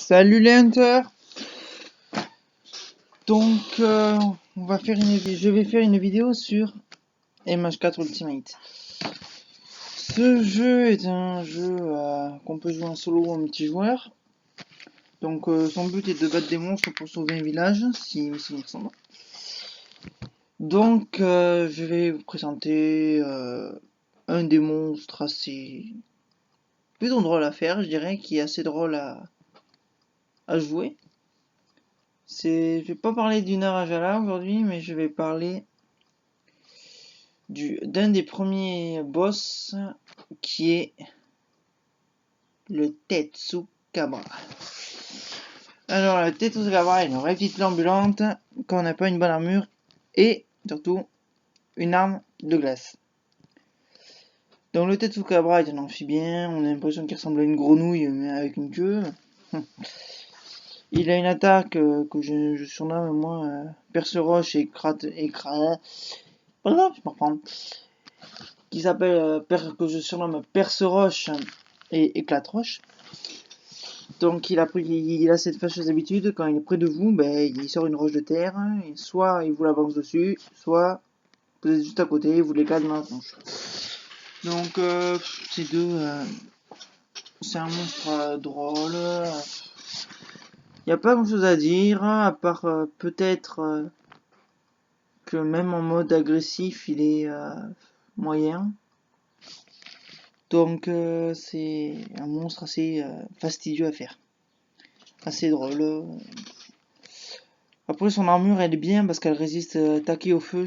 Salut les hunters. Donc on va faire je vais faire une vidéo sur MH4 Ultimate. Ce jeu est un jeu qu'on peut jouer en solo ou en multijoueur. Donc son but est de battre des monstres pour sauver un village, si mes souvenirs sont bons. Donc je vais vous présenter un des monstres assez plutôt drôle à faire, je dirais, qui est assez drôle à jouer. Je vais pas parler du Narajala aujourd'hui, mais je vais parler d'un des premiers boss qui est le Tetsukabra. Alors le Tetsukabra est une vraie petite ambulante quand on n'a pas une bonne armure et surtout une arme de glace. Donc le Tetsukabra est un amphibien, on a l'impression qu'il ressemble à une grenouille mais avec une queue. Il a une attaque que je surnomme moi perce-roche et voilà, je peux reprendre. Qui s'appelle que je surnomme perce-roche et éclate-roche. Donc il a cette fâcheuse habitude, quand il est près de vous, il sort une roche de terre, et soit il vous l'avance dessus, soit vous êtes juste à côté et vous l'éclate dans la tronche. Donc c'est un monstre drôle. Il n'y a pas grand chose à dire, à part peut-être que même en mode agressif il est moyen. Donc c'est un monstre assez fastidieux à faire. Assez drôle. Après son armure elle est bien parce qu'elle résiste attaquer au feu.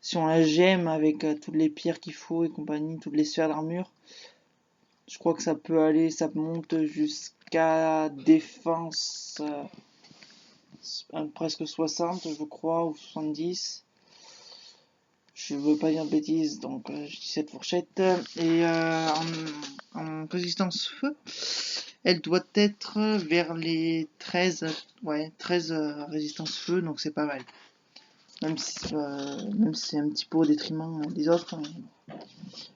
Si on la gemme avec toutes les pierres qu'il faut et compagnie, toutes les sphères d'armure, je crois que ça peut aller, ça monte jusqu'à défense presque 60 je crois, ou 70. Je veux pas dire de bêtises, donc je dis cette fourchette. Et en résistance feu, elle doit être vers les 13 résistance feu, donc c'est pas mal. Même si c'est un petit peu au détriment des autres,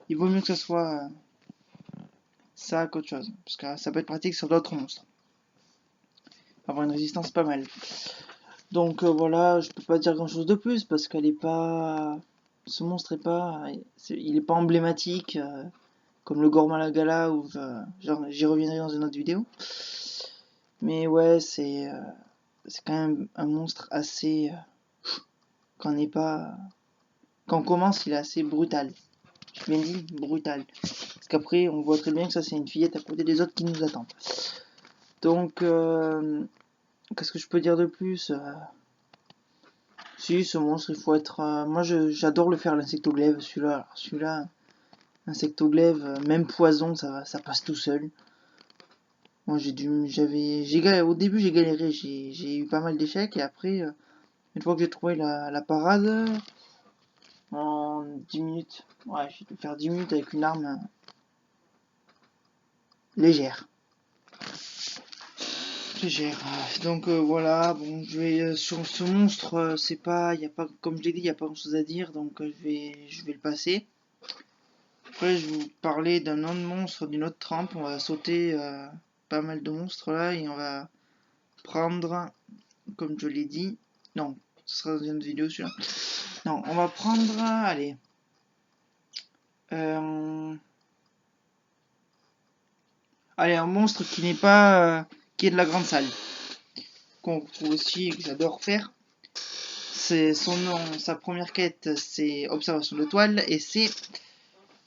il vaut mieux que ce soit ça qu'autre chose, parce que ça peut être pratique sur d'autres monstres. Avoir une résistance pas mal. Donc voilà, je peux pas dire grand chose de plus, parce qu'elle est pas... Ce monstre il est pas emblématique, comme le Gormalagala, ou j'y reviendrai dans une autre vidéo. Mais ouais, c'est quand même un monstre assez... quand on commence, il est assez brutal. J'ai bien dit brutal. Parce qu'après, on voit très bien que ça, c'est une fillette à côté des autres qui nous attendent. Donc, qu'est-ce que je peux dire de plus Si, ce monstre, il faut être... moi, j'adore le faire, l'insectoglaive. Celui-là, insectoglaive, même poison, ça passe tout seul. Moi, au début, j'ai galéré. J'ai eu pas mal d'échecs. Et après, une fois que j'ai trouvé la parade... en 10 minutes. Ouais, j'ai dû faire 10 minutes avec une arme légère. Donc voilà, bon, je vais sur ce monstre, il y a pas, comme je l'ai dit, il y a pas grand chose à dire, donc je vais le passer. Après, je vais vous parler d'un autre monstre, d'une autre trempe. On va sauter pas mal de monstres là et on va prendre, comme je l'ai dit, non, ce sera dans une autre vidéo celui-là. Non, on va prendre, allez, un monstre qui n'est pas, qui est de la grande salle, qu'on trouve aussi et que j'adore faire. C'est son nom, sa première quête, c'est observation de toile et c'est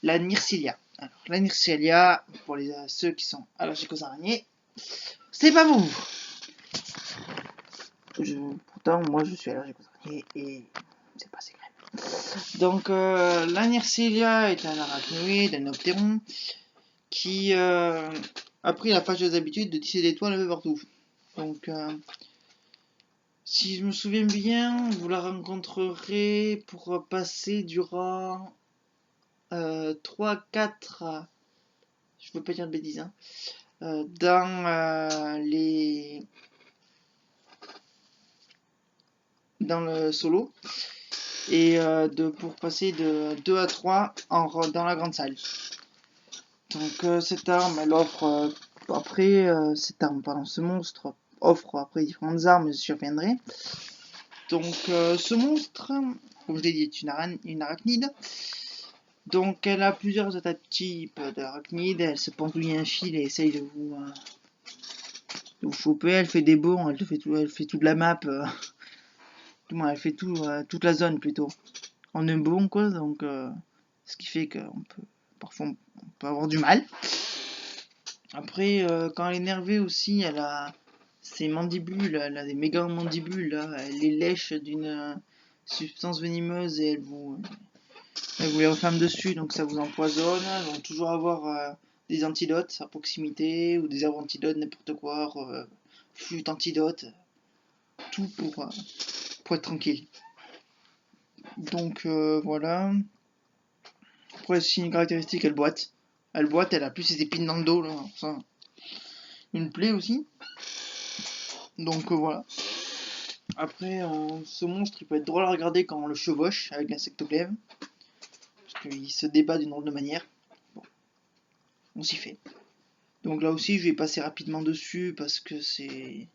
la Nircilia. Alors, la Nircilia, pour ceux qui sont allergiques aux araignées, c'est pas bon. Pourtant, moi je suis allergique aux araignées et c'est pas secret. Donc, la Nircilia est un arachnoïde, un optéron, qui a pris la fâcheuse habitude de tisser des toiles un peu partout. Donc, si je me souviens bien, vous la rencontrerez pour passer durant 3-4, je veux pas dire de bêtises, hein, dans le solo, et pour passer de 2 à 3 dans la grande salle. Donc cette arme, elle offre Après, ce monstre offre après différentes armes, j'y reviendrai. Donc ce monstre, comme je l'ai dit, est une arachnide. Donc elle a plusieurs attaques types d'arachnide, elle se pendouille un fil et essaye de vous choper, elle fait des bonds, elle fait toute la map, du moins elle fait toute la zone plutôt, en un bond quoi, donc ce qui fait qu'on peut, parfois on peut avoir du mal. Après quand elle est énervée aussi, elle a ses mandibules, elle a des méga mandibules, là, elle les lèche d'une substance venimeuse et elle vous les referme dessus, donc ça vous empoisonne. Elles vont toujours avoir des antidotes à proximité ou des antidotes, n'importe quoi, flûte antidote, tout pour être tranquille. Donc voilà. Après, si une caractéristique, elle boite. Elle boite, elle a plus ses épines dans le dos, là, ça. Une plaie aussi. Donc voilà. Après, ce monstre, il peut être drôle à regarder quand on le chevauche avec l'insectoglaive. Parce qu'il se débat d'une drôle de manière. Bon, on s'y fait. Donc là aussi, je vais passer rapidement dessus parce que c'est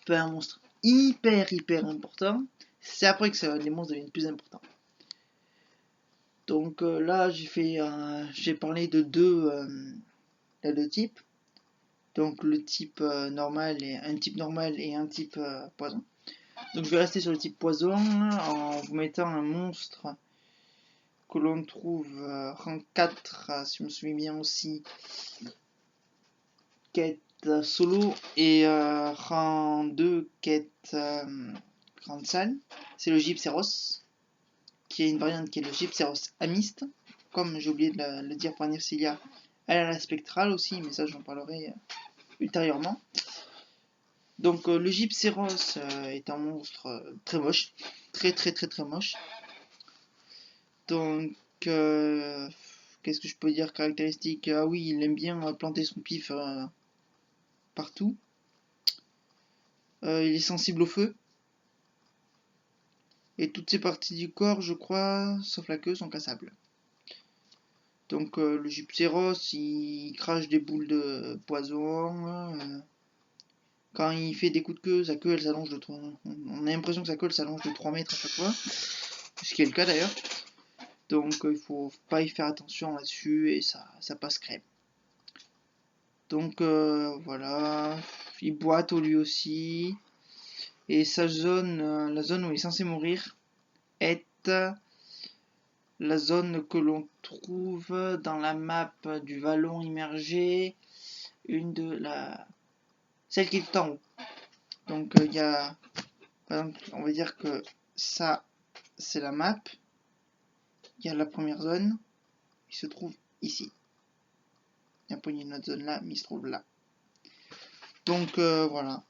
pas un monstre hyper important. C'est après que les monstres deviennent plus importants. Donc là, j'ai parlé de deux types. Donc le type normal et un type normal et un type poison. Donc je vais rester sur le type poison en vous mettant un monstre que l'on trouve rang 4, si je me souviens bien aussi, quête solo, et rang 2, quête grande salle. C'est le Gypceros, qui est une variante qui est le Gypceros amiste. Comme j'ai oublié de le dire pour Nircilia, elle a la spectrale aussi, mais ça j'en parlerai ultérieurement. Donc le Gypceros est un monstre très moche, très moche. Donc qu'est-ce que je peux dire caractéristique? Ah oui, il aime bien planter son pif partout. Il est sensible au feu. Et toutes ses parties du corps, je crois, sauf la queue, sont cassables. Donc le Gypceros, il crache des boules de poison. Quand il fait des coups de queue, sa queue elle s'allonge de 3... On a l'impression que sa queue elle s'allonge de 3 mètres à chaque fois. Ce qui est le cas d'ailleurs. Donc il faut pas y faire attention là-dessus et ça passe crème. Donc voilà. Il boite lui aussi. Et sa zone, la zone où il est censé mourir, est la zone que l'on trouve dans la map du vallon immergé, celle qui est tout en haut. Donc il y a, par exemple, on va dire que ça c'est la map. Il y a la première zone, il se trouve ici. Il y a pas une autre zone là, mais il se trouve là. Donc voilà.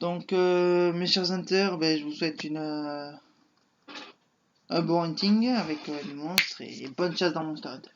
Donc mes chers hunters, je vous souhaite un bon hunting avec les monstres et bonne chasse dans Monster Hunter.